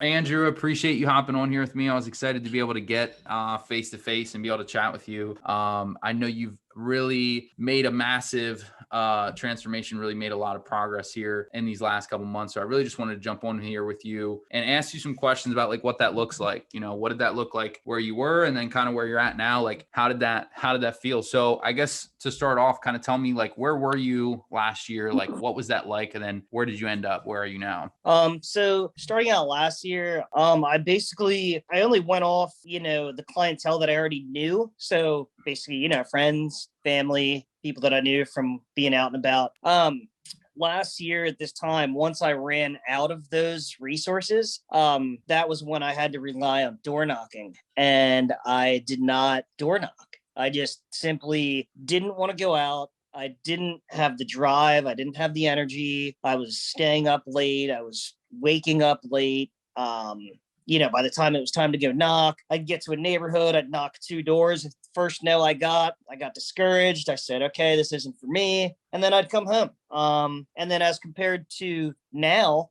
Andrew, appreciate you hopping on here with me. I was excited to be able to get face to face and be able to chat with you. I know you've really made a massive transformation, really made a lot of progress here in these last couple months. So I really just wanted to jump on here with you and ask you some questions about like what that looks like. You know, what did that look like where you were, and then kind of where you're at now? Like, how did that feel? So I guess to start off, kind of tell me like, where were you last year? Like, what was that like? And then where did you end up? Where are you now? So starting out last year, I only went off, the clientele that I already knew. So basically, friends, family, people that I knew from being out and about. Last year at this time, once I ran out of those resources, that was when I had to rely on door knocking, and I did not door knock. I just simply didn't want to go out. I didn't have the drive. I didn't have the energy. I was staying up late. I was waking up late. By the time it was time to go knock, I'd get to a neighborhood. I'd knock 2 doors. The first no I got discouraged. I said, okay, this isn't for me. And then I'd come home. And then as compared to now,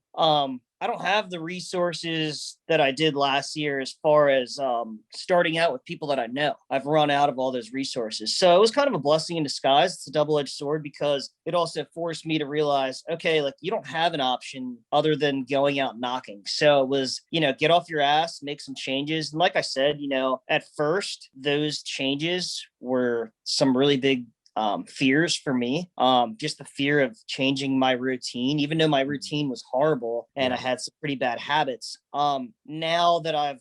I don't have the resources that I did last year as far as starting out with people that I know. I've run out of all those resources. So it was kind of a blessing in disguise. It's a double-edged sword because it also forced me to realize, okay, like you don't have an option other than going out knocking. So it was, get off your ass, make some changes. And like I said, at first, those changes were some really big fears for me. Just the fear of changing my routine, even though my routine was horrible and I had some pretty bad habits. Now that I've,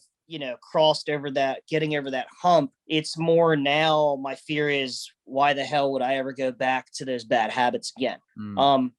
crossed over that, getting over that hump, it's more now my fear is, why the hell would I ever go back to those bad habits again?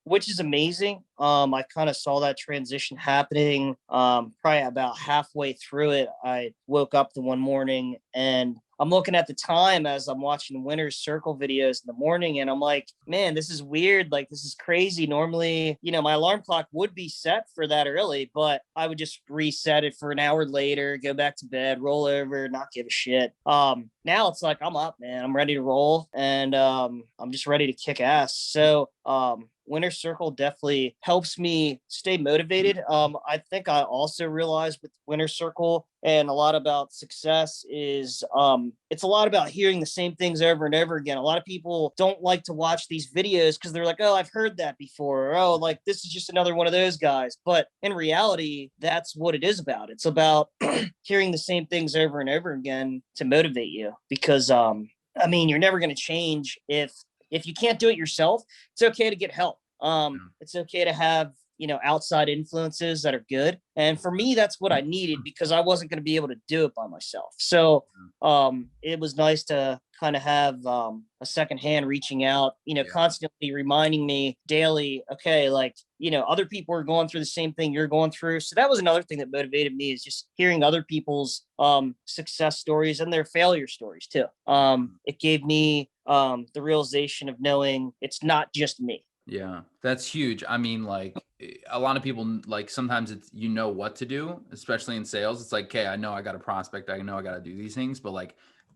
Which is amazing. I kind of saw that transition happening. Probably about halfway through it, I woke up the one morning and I'm looking at the time as I'm watching Winner's Circle videos in the morning, and I'm like, man, this is weird. Like, this is crazy. Normally, my alarm clock would be set for that early, but I would just reset it for an hour later, go back to bed, roll over, not give a shit. Now it's like, I'm up, man. I'm ready to roll, and I'm just ready to kick ass. So, Winner Circle definitely helps me stay motivated. I think I also realized with Winner Circle and a lot about success is it's a lot about hearing the same things over and over again. A lot of people don't like to watch these videos because they're like, oh, I've heard that before. Or, oh, like this is just another one of those guys. But in reality, that's what it is about. It's about hearing the same things over and over again to motivate you because you're never going to change if you can't do it yourself. It's okay to get help. It's okay to have, outside influences that are good. And for me, that's what I needed because I wasn't going to be able to do it by myself. So it was nice to kind of have a second hand reaching out, constantly reminding me daily, okay, like, other people are going through the same thing you're going through. So that was another thing that motivated me, is just hearing other people's success stories and their failure stories too. It gave me the realization of knowing it's not just me. Yeah, that's huge. I mean, like a lot of people, like sometimes it's, what to do, especially in sales. It's like, okay, I know I got a prospect. I know I got to do these things, but like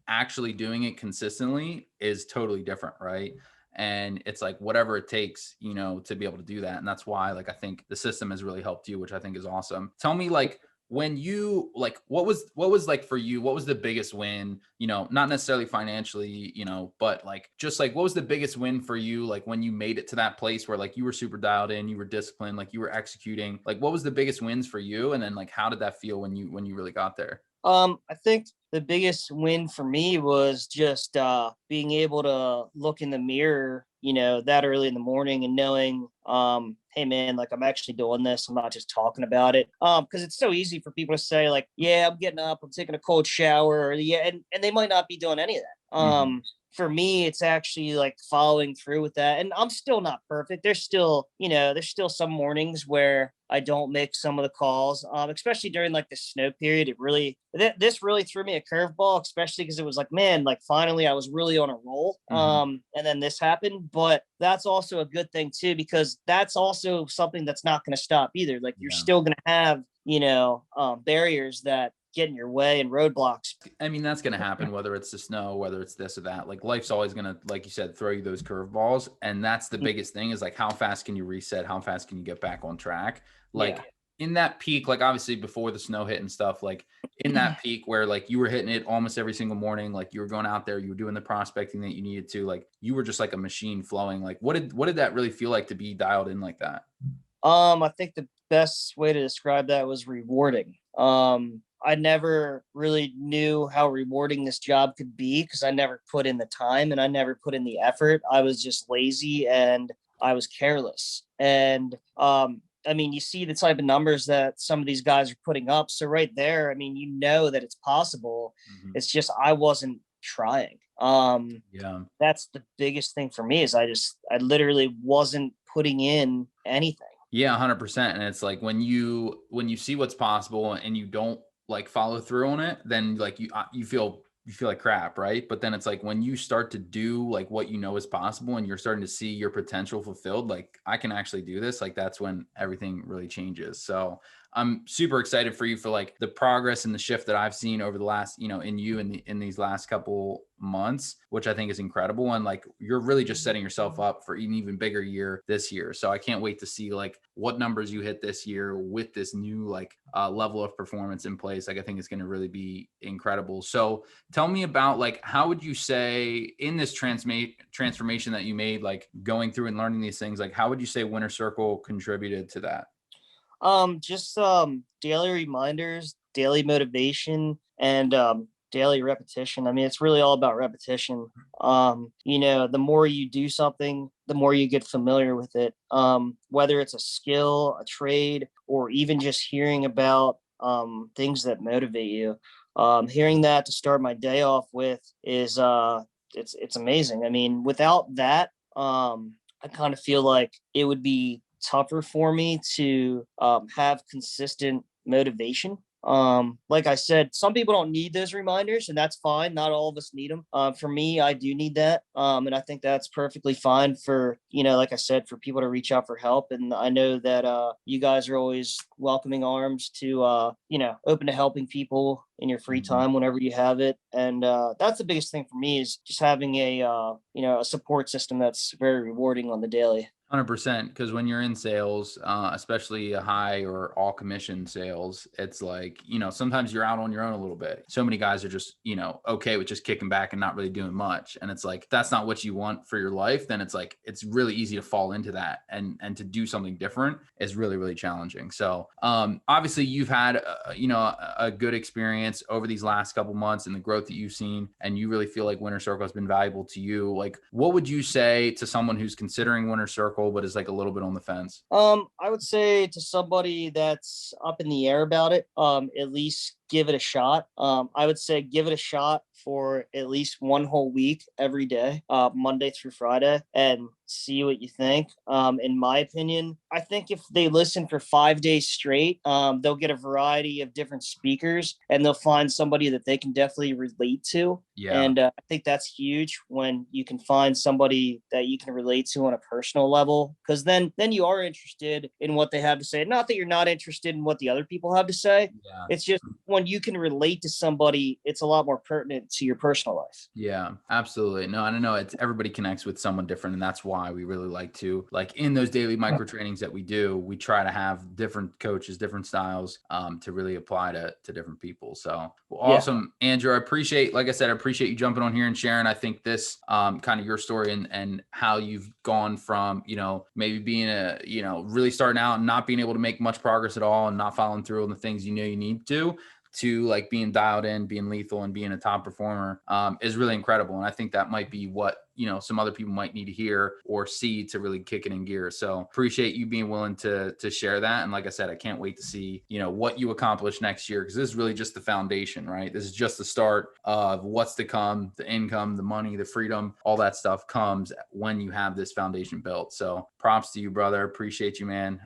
actually doing it consistently is totally different. Right. And it's like whatever it takes, to be able to do that. And that's why, like, I think the system has really helped you, which I think is awesome. Tell me, like, when you like, what was like for you, what was the biggest win, not necessarily financially, but like, just like, what was the biggest win for you? Like when you made it to that place where like you were super dialed in, you were disciplined, like you were executing, like what was the biggest wins for you? And then like, how did that feel when you really got there? I think the biggest win for me was just being able to look in the mirror, that early in the morning and knowing, hey man, like I'm actually doing this. I'm not just talking about it. Because it's so easy for people to say, like, yeah, I'm getting up, I'm taking a cold shower, or yeah, and they might not be doing any of that. For me, it's actually like following through with that. And I'm still not perfect. There's still some mornings where I don't make some of the calls, especially during like the snow period. This really threw me a curveball, especially because it was like, man, like finally I was really on a roll. And then this happened, but that's also a good thing too, because that's also something that's not going to stop either. Like you're still going to have, barriers that get in your way and roadblocks. I mean, that's going to happen, whether it's the snow, whether it's this or that. Like life's always going to, like you said, throw you those curveballs. And that's the biggest thing, is like, how fast can you reset? How fast can you get back on track? Like in that peak, like obviously before the snow hit and stuff, like in that peak where like you were hitting it almost every single morning, like you were going out there, you were doing the prospecting that you needed to, like you were just like a machine flowing. Like what did that really feel like to be dialed in like that? I think the best way to describe that was rewarding. I never really knew how rewarding this job could be because I never put in the time and I never put in the effort. I was just lazy and I was careless. And I mean, you see the type of numbers that some of these guys are putting up. So right there, I mean, you know that it's possible. Mhm. It's just I wasn't trying. Yeah. That's the biggest thing for me is I literally wasn't putting in anything. Yeah, 100%. And it's like when you see what's possible and you don't like follow through on it, then like you feel like crap, right? But then it's like when you start to do like what you know is possible and you're starting to see your potential fulfilled, like I can actually do this, like that's when everything really changes. So I'm super excited for you for like the progress and the shift that I've seen over the last, in you in these last couple months, which I think is incredible. And like you're really just setting yourself up for an even bigger year this year. So I can't wait to see like what numbers you hit this year with this new like level of performance in place. Like I think it's going to really be incredible. So tell me about like how would you say in this transformation that you made, like going through and learning these things, like how would you say Winner Circle contributed to that? Just daily reminders, daily motivation, and daily repetition. I mean, it's really all about repetition. The more you do something, the more you get familiar with it. Whether it's a skill, a trade, or even just hearing about things that motivate you. Hearing that to start my day off with is it's amazing. I mean, without that, I kind of feel like it would be tougher for me to have consistent motivation. Like I said, some people don't need those reminders, and that's fine. Not all of us need them. For me, I do need that, and I think that's perfectly fine for like I said, for people to reach out for help. And I know that you guys are always welcoming arms to open to helping people in your free Mhm. time whenever you have it. And that's the biggest thing for me is just having a support system that's very rewarding on the daily. 100%. Because when you're in sales, especially a high or all commission sales, it's like, sometimes you're out on your own a little bit. So many guys are just, okay with just kicking back and not really doing much. And it's like, that's not what you want for your life. Then it's like, it's really easy to fall into that and to do something different is really, really challenging. So, obviously you've had, a good experience over these last couple months and the growth that you've seen, and you really feel like Winner Circle has been valuable to you. Like, what would you say to someone who's considering Winner Circle but is like a little bit on the fence? I would say to somebody that's up in the air about it, at least give it a shot. I would say give it a shot for at least one whole week every day, Monday through Friday, and see what you think. In my opinion, I think if they listen for 5 days straight, they'll get a variety of different speakers and they'll find somebody that they can definitely relate to. Yeah. And I think that's huge when you can find somebody that you can relate to on a personal level, because then you are interested in what they have to say. Not that you're not interested in what the other people have to say. Yeah. It's just when you can relate to somebody, it's a lot more pertinent to your personal life. Yeah, absolutely. No, I don't know. It's everybody connects with someone different. And that's why we really like to, like in those daily micro trainings that we do, we try to have different coaches, different styles to really apply to different people. So well, Yeah. awesome. Andrew, like I said, I appreciate you jumping on here and sharing. I think this kind of your story and how you've gone from, maybe being really starting out and not being able to make much progress at all and not following through on the things you need to like being dialed in, being lethal, and being a top performer is really incredible. And I think that might be what some other people might need to hear or see to really kick it in gear. So appreciate you being willing to share that. And like I said, I can't wait to see what you accomplish next year, because this is really just the foundation, right? This is just the start of what's to come. The income, the money, the freedom, all that stuff comes when you have this foundation built. So props to you, brother. Appreciate you, man.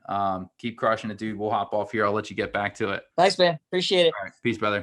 Keep crushing it, dude. We'll hop off here. I'll let you get back to it. Thanks, man. Appreciate it. All right. Peace, brother.